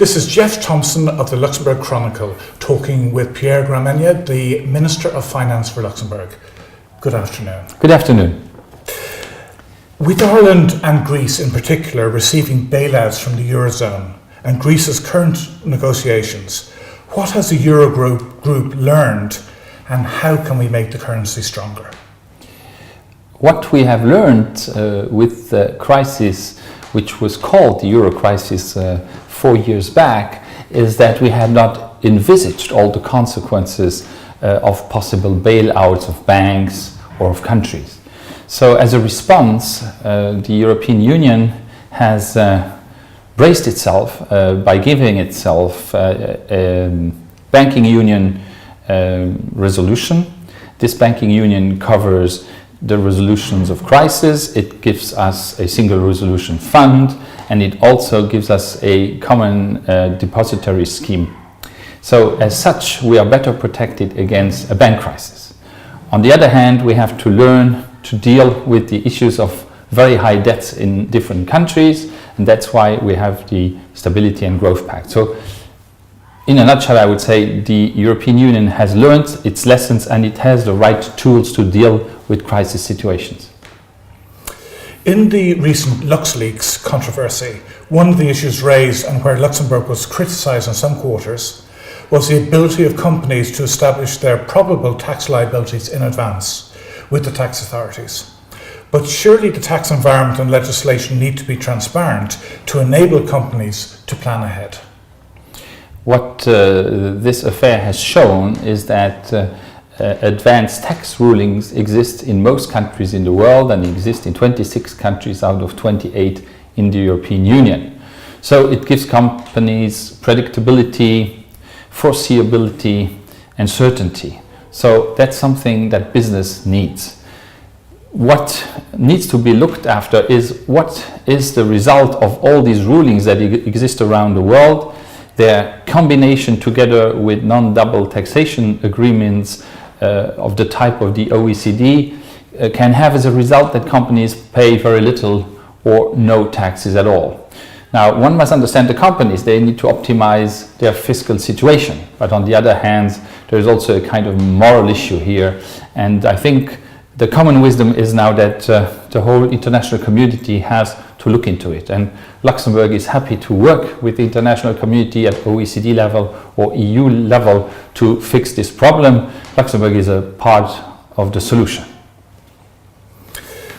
This is Jeff Thompson of the Luxembourg Chronicle talking with Pierre Gramegna, the Minister of Finance for Luxembourg. Good afternoon. Good afternoon. With Ireland and Greece in particular receiving bailouts from the Eurozone and Greece's current negotiations, what has the Eurogroup learned and how can we make the currency stronger? What we have learned with the crisis, which was called the Euro crisis 4 years back, is that we had not envisaged all the consequences of possible bailouts of banks or of countries. So as a response, the European Union has braced itself by giving itself a banking union resolution. This banking union covers the resolutions of crisis, it gives us a single resolution fund, and it also gives us a common depository scheme. So as such, we are better protected against a bank crisis. On the other hand, we have to learn to deal with the issues of very high debts in different countries, and that's why we have the Stability and Growth Pact. So in a nutshell, I would say the European Union has learned its lessons and it has the right tools to deal with crisis situations. In the recent LuxLeaks controversy, one of the issues raised and where Luxembourg was criticised in some quarters was the ability of companies to establish their probable tax liabilities in advance with the tax authorities. But surely the tax environment and legislation need to be transparent to enable companies to plan ahead. What this affair has shown is that advanced tax rulings exist in most countries in the world and exist in 26 countries out of 28 in the European Union. So it gives companies predictability, foreseeability and certainty. So that's something that business needs. What needs to be looked after is what is the result of all these rulings that exist around the world. Their combination together with non-double taxation agreements of the type of the OECD can have as a result that companies pay very little or no taxes at all. Now, one must understand the companies, they need to optimize their fiscal situation. But on the other hand, there is also a kind of moral issue here. And I think the common wisdom is now that the whole international community has to look into it. And Luxembourg is happy to work with the international community at OECD level or EU level to fix this problem. Luxembourg is a part of the solution.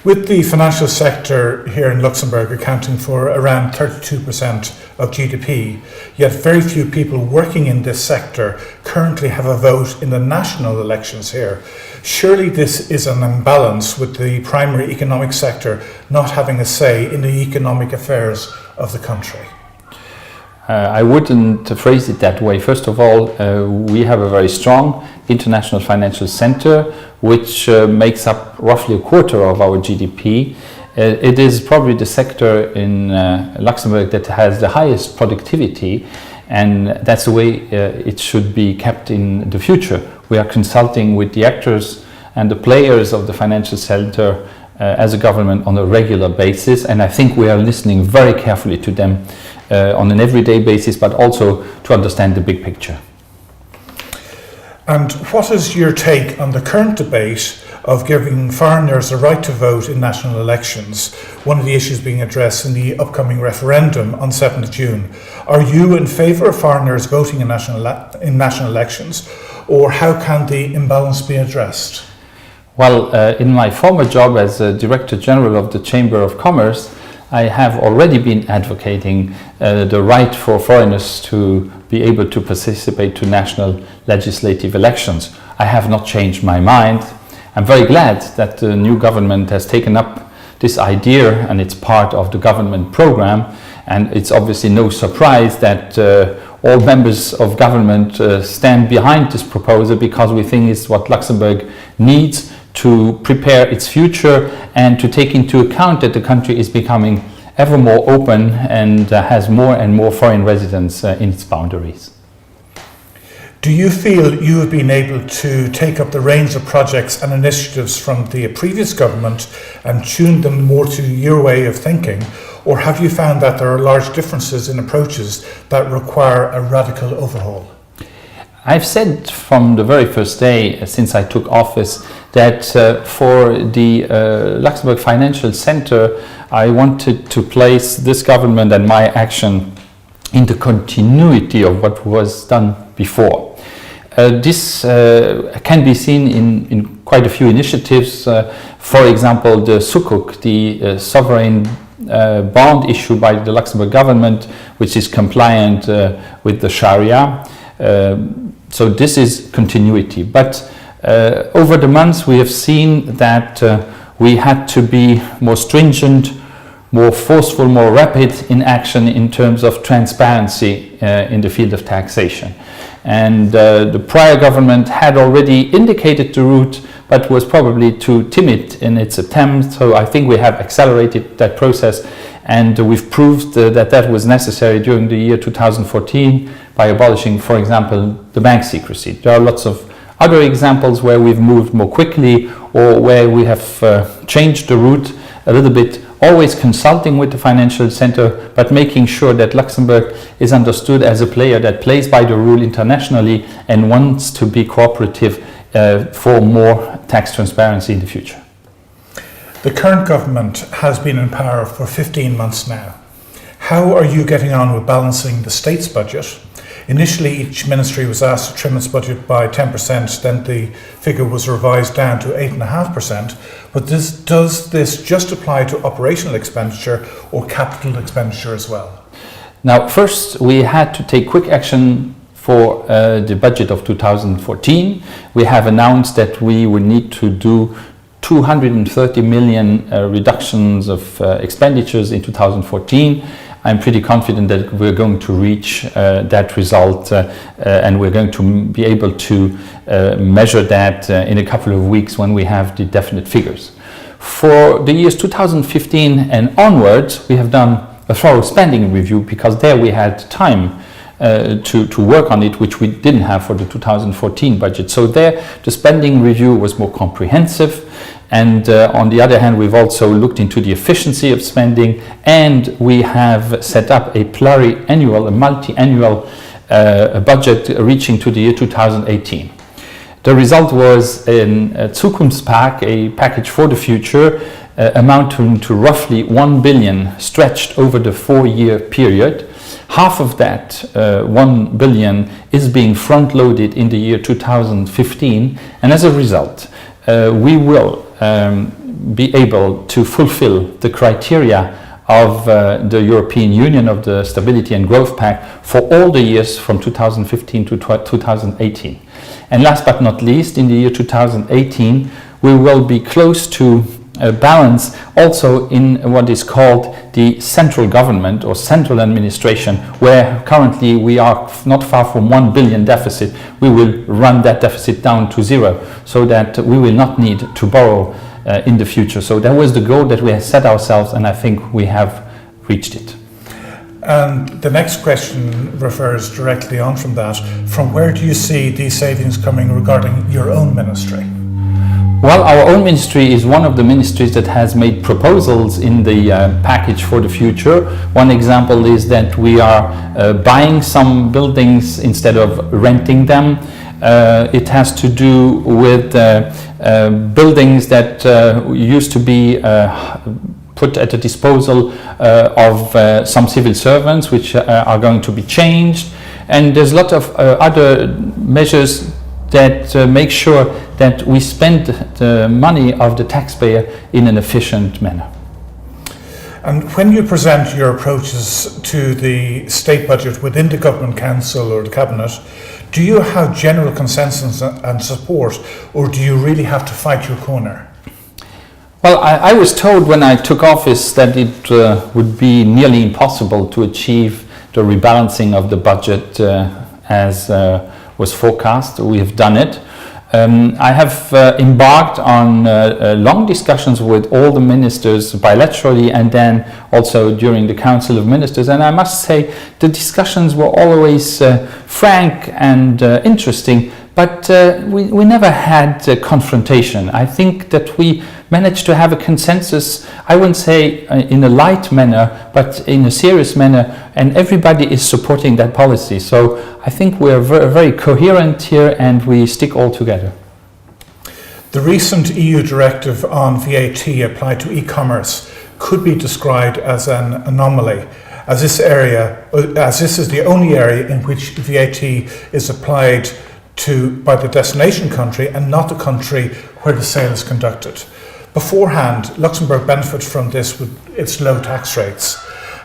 With the financial sector here in Luxembourg accounting for around 32% of GDP, yet very few people working in this sector currently have a vote in the national elections here. Surely this is an imbalance with the primary economic sector not having a say in the economic affairs of the country. I wouldn't phrase it that way. First of all, we have a very strong international financial center which makes up roughly a quarter of our GDP. It is probably the sector in Luxembourg that has the highest productivity, and that's the way it should be kept in the future. We are consulting with the actors and the players of the financial center as a government on a regular basis, and I think we are listening very carefully to them on an everyday basis, but also to understand the big picture. And what is your take on the current debate of giving foreigners the right to vote in national elections, one of the issues being addressed in the upcoming referendum on 7th of June? Are you in favour of foreigners voting in national elections, or how can the imbalance be addressed? Well, in my former job as Director General of the Chamber of Commerce, I have already been advocating the right for foreigners to be able to participate to national legislative elections. I have not changed my mind. I'm very glad that the new government has taken up this idea and it's part of the government program, and it's obviously no surprise that all members of government stand behind this proposal, because we think it's what Luxembourg needs to prepare its future and to take into account that the country is becoming ever more open and has more and more foreign residents in its boundaries. Do you feel you have been able to take up the range of projects and initiatives from the previous government and tune them more to your way of thinking, or have you found that there are large differences in approaches that require a radical overhaul? I've said from the very first day since I took office that for the Luxembourg Financial Center, I wanted to place this government and my action in the continuity of what was done before. This can be seen in quite a few initiatives. For example, the Sukuk, the sovereign bond issued by the Luxembourg government, which is compliant with the Sharia. So this is continuity. But over the months we have seen that we had to be more stringent, more forceful, more rapid in action in terms of transparency in the field of taxation. And the prior government had already indicated the route, but was probably too timid in its attempt. So I think we have accelerated that process, and we've proved that that was necessary during the year 2014 by abolishing, for example, the bank secrecy. There are lots of other examples where we've moved more quickly or where we have changed the route a little bit, always consulting with the financial center, but making sure that Luxembourg is understood as a player that plays by the rule internationally and wants to be cooperative for more tax transparency in the future. The current government has been in power for 15 months now. How are you getting on with balancing the state's budget? Initially, each ministry was asked to trim its budget by 10%, then the figure was revised down to 8.5%. But does this just apply to operational expenditure or capital expenditure as well? Now, first, we had to take quick action for the budget of 2014. We have announced that we would need to do 230 million reductions of expenditures in 2014. I'm pretty confident that we're going to reach that result and we're going to be able to measure that in a couple of weeks when we have the definite figures. For the years 2015 and onwards, we have done a thorough spending review because there we had time to work on it, which we didn't have for the 2014 budget. So there the spending review was more comprehensive. And on the other hand, we've also looked into the efficiency of spending, and we have set up a pluri-annual, a multi-annual budget reaching to the year 2018. The result was a Zukunftspack, a package for the future, amounting to roughly 1 billion stretched over the 4-year period. Half of that 1 billion is being front-loaded in the year 2015, and as a result, we will be able to fulfill the criteria of the European Union of the Stability and Growth Pact for all the years from 2015 to 2018. And last but not least, in the year 2018, we will be close to a balance also in what is called the central government or central administration, where currently we are not far from 1 billion deficit. We will run that deficit down to zero so that we will not need to borrow in the future. So that was the goal that we had set ourselves, and I think we have reached it. And the next question refers directly on from that. From where do you see these savings coming regarding your own ministry? Well, our own ministry is one of the ministries that has made proposals in the package for the future. One example is that we are buying some buildings instead of renting them. It has to do with buildings that used to be put at the disposal of some civil servants, which are going to be changed. And there's a lot of other measures that make sure that we spend the money of the taxpayer in an efficient manner. And when you present your approaches to the state budget within the Government Council or the Cabinet, do you have general consensus and support, or do you really have to fight your corner? Well, I was told when I took office that it would be nearly impossible to achieve the rebalancing of the budget as was forecast. We have done it. I have embarked on long discussions with all the ministers bilaterally and then also during the Council of Ministers, and I must say the discussions were always frank and interesting, But we never had a confrontation. I think that we managed to have a consensus, I wouldn't say in a light manner, but in a serious manner, and everybody is supporting that policy. So I think we are very coherent here, and we stick all together. The recent EU directive on VAT applied to e-commerce could be described as an anomaly, as this is the only area in which VAT is applied by the destination country and not the country where the sale is conducted. Beforehand, Luxembourg benefits from this with its low tax rates.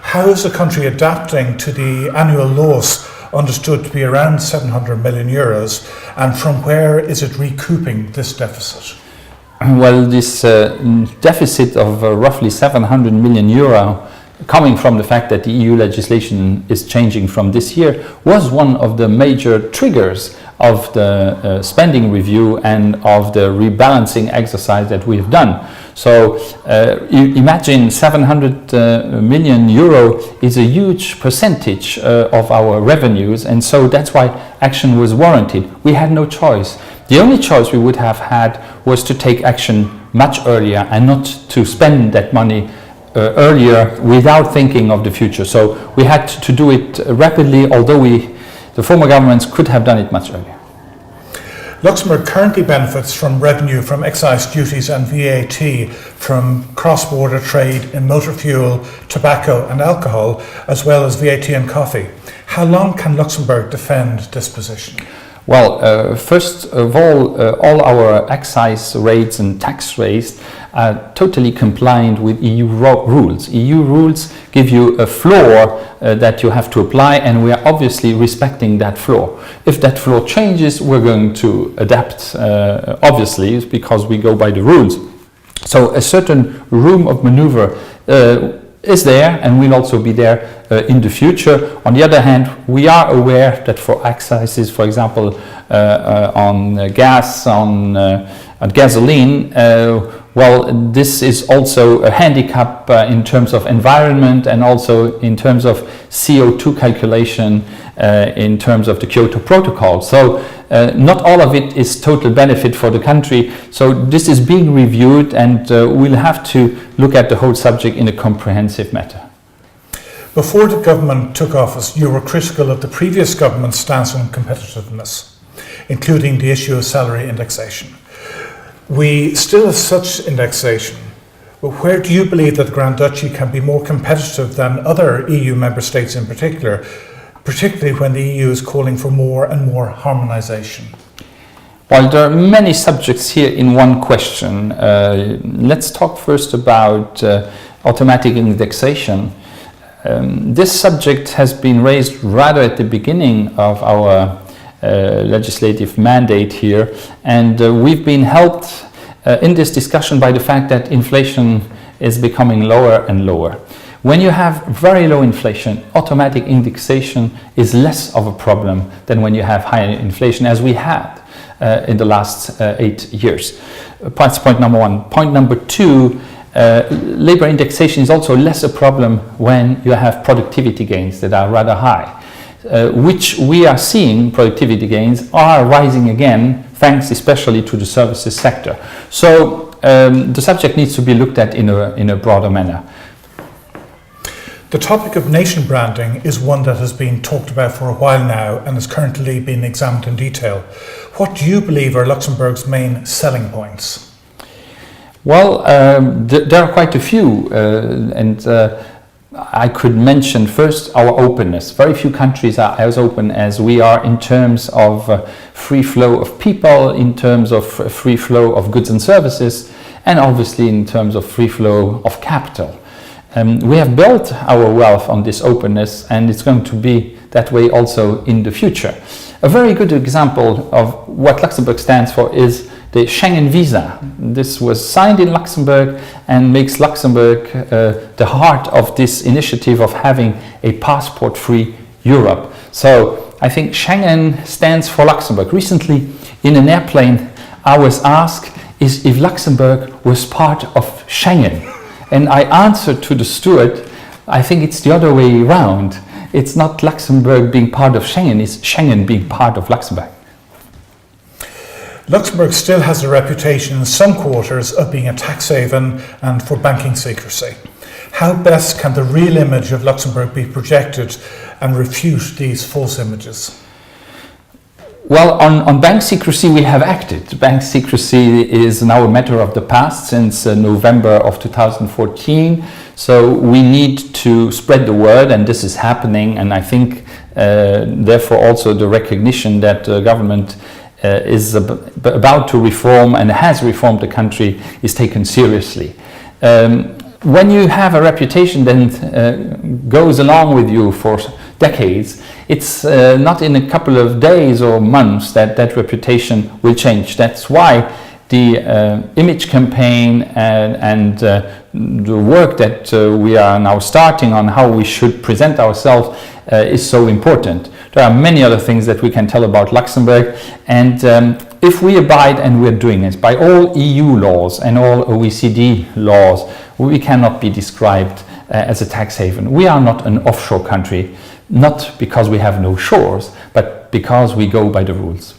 How is the country adapting to the annual loss understood to be around 700 million euros, and from where is it recouping this deficit? Well, this deficit of roughly 700 million euro, coming from the fact that the EU legislation is changing from this year, was one of the major triggers of the spending review and of the rebalancing exercise that we have done. So imagine 700 million euro is a huge percentage of our revenues, and so that's why action was warranted. We had no choice. The only choice we would have had was to take action much earlier and not to spend that money earlier without thinking of the future. So we had to do it rapidly, although the former governments could have done it much earlier. Luxembourg currently benefits from revenue from excise duties and VAT from cross-border trade in motor fuel, tobacco and alcohol, as well as VAT and coffee. How long can Luxembourg defend this position? Well, first of all our excise rates and tax rates are totally compliant with EU rules. EU rules give you a floor that you have to apply, and we are obviously respecting that floor. If that floor changes, we're going to adapt, obviously, because we go by the rules. So a certain room of maneuver is there and will also be there in the future. On the other hand, we are aware that for excises, for example, on gas, on gasoline, well, this is also a handicap in terms of environment and also in terms of CO2 calculation, in terms of the Kyoto Protocol. So not all of it is total benefit for the country. So this is being reviewed, and we'll have to look at the whole subject in a comprehensive manner. Before the government took office, you were critical of the previous government's stance on competitiveness, including the issue of salary indexation. We still have such indexation, but where do you believe that the Grand Duchy can be more competitive than other EU member states in particularly when the EU is calling for more and more harmonisation? Well, there are many subjects here in one question. Let's talk first about automatic indexation. This subject has been raised rather at the beginning of our legislative mandate here, and we've been helped in this discussion by the fact that inflation is becoming lower and lower. When you have very low inflation, automatic indexation is less of a problem than when you have higher inflation, as we had in the last 8 years. That's point number one. Point number two, labor indexation is also less a problem when you have productivity gains that are rather high, which we are seeing. Productivity gains are rising again, thanks especially to the services sector. So the subject needs to be looked at in a broader manner. The topic of nation branding is one that has been talked about for a while now and is currently being examined in detail. What do you believe are Luxembourg's main selling points? Well, there are quite a few, and I could mention first our openness. Very few countries are as open as we are in terms of free flow of people, in terms of free flow of goods and services, and obviously in terms of free flow of capital. We have built our wealth on this openness, and it's going to be that way also in the future. A very good example of what Luxembourg stands for is the Schengen visa. This was signed in Luxembourg and makes Luxembourg the heart of this initiative of having a passport-free Europe. So I think Schengen stands for Luxembourg. Recently in an airplane I was asked if Luxembourg was part of Schengen. And I answered to the steward, I think it's the other way around. It's not Luxembourg being part of Schengen, it's Schengen being part of Luxembourg. Luxembourg still has a reputation in some quarters of being a tax haven and for banking secrecy. How best can the real image of Luxembourg be projected and refute these false images? Well, on bank secrecy we have acted. Bank secrecy is now a matter of the past since November of 2014. So we need to spread the word, and this is happening. And I think, therefore, also the recognition that the government is about to reform and has reformed the country is taken seriously. When you have a reputation that goes along with you for decades, it's not in a couple of days or months that that reputation will change. That's why the image campaign and the work that we are now starting on how we should present ourselves is so important. There are many other things that we can tell about Luxembourg, and if we abide, and we're doing it, by all EU laws and all OECD laws, we cannot be described as a tax haven. We are not an offshore country, not because we have no shores, but because we go by the rules.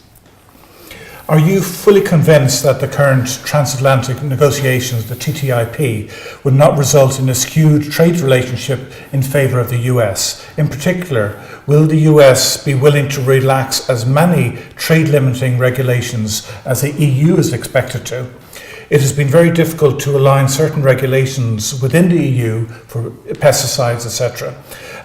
Are you fully convinced that the current transatlantic negotiations, the TTIP, would not result in a skewed trade relationship in favour of the US? In particular, will the US be willing to relax as many trade-limiting regulations as the EU is expected to? It has been very difficult to align certain regulations within the EU for pesticides, etc.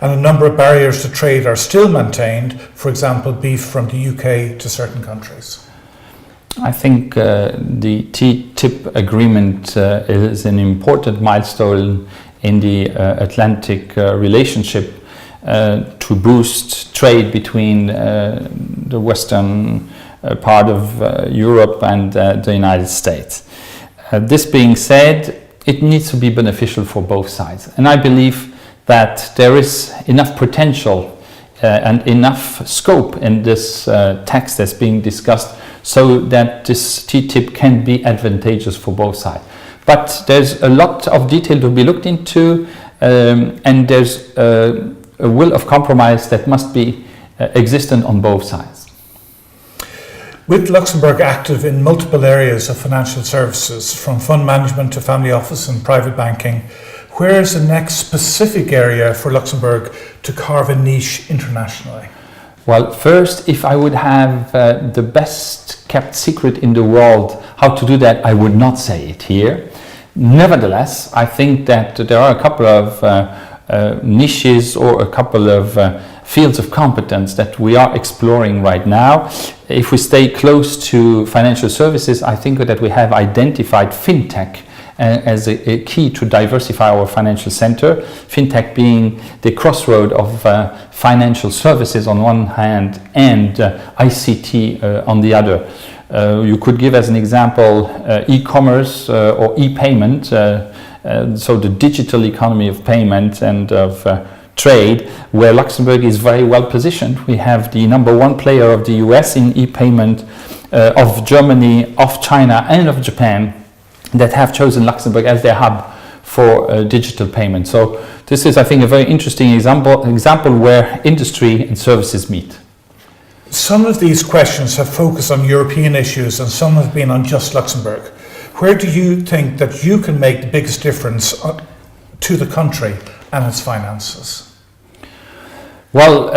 And a number of barriers to trade are still maintained, for example, beef from the UK to certain countries. I think the TTIP agreement is an important milestone in the Atlantic relationship to boost trade between the western part of Europe and the United States. This being said, it needs to be beneficial for both sides. And I believe that there is enough potential and enough scope in this text that's being discussed so that this TTIP can be advantageous for both sides. But there's a lot of detail to be looked into, and there's a will of compromise that must be existent on both sides. With Luxembourg active in multiple areas of financial services, from fund management to family office and private banking, where is the next specific area for Luxembourg to carve a niche internationally? Well, first, if I would have the best kept secret in the world how to do that, I would not say it here. Nevertheless, I think that there are a couple of niches or a couple of fields of competence that we are exploring right now. If we stay close to financial services, I think that we have identified fintech as a key to diversify our financial center. Fintech being the crossroad of financial services on one hand and ICT on the other. You could give as an example e-commerce or e-payment, so the digital economy of payment and of trade, where Luxembourg is very well positioned. We have the number one player of the US in e-payment, of Germany, of China and of Japan, that have chosen Luxembourg as their hub for digital payment. So this is, I think, a very interesting example where industry and services meet. Some of these questions have focused on European issues and some have been on just Luxembourg. Where do you think that you can make the biggest difference to the country and its finances? Well,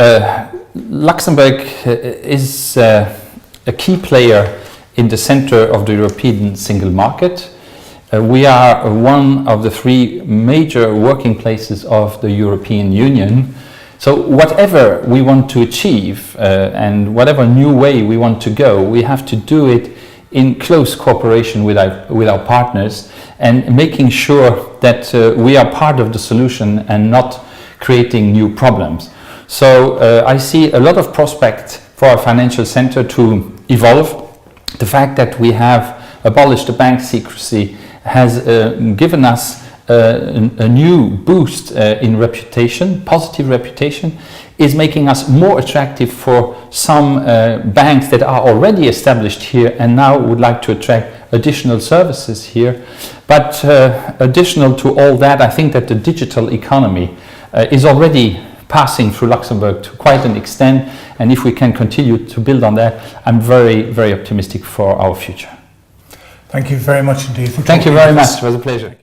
Luxembourg is a key player in the center of the European single market. We are one of the three major working places of the European Union. So whatever we want to achieve and whatever new way we want to go, we have to do it in close cooperation with our partners and making sure that we are part of the solution and not creating new problems. So I see a lot of prospect for our financial center to evolve. The fact that we have abolished the bank secrecy has given us a new boost in reputation, positive reputation, is making us more attractive for some banks that are already established here and now would like to attract additional services here. But additional to all that, I think that the digital economy is already passing through Luxembourg to quite an extent, and if we can continue to build on that, I'm very, very optimistic for our future. Thank you very much indeed. Thank you very much. It was a pleasure.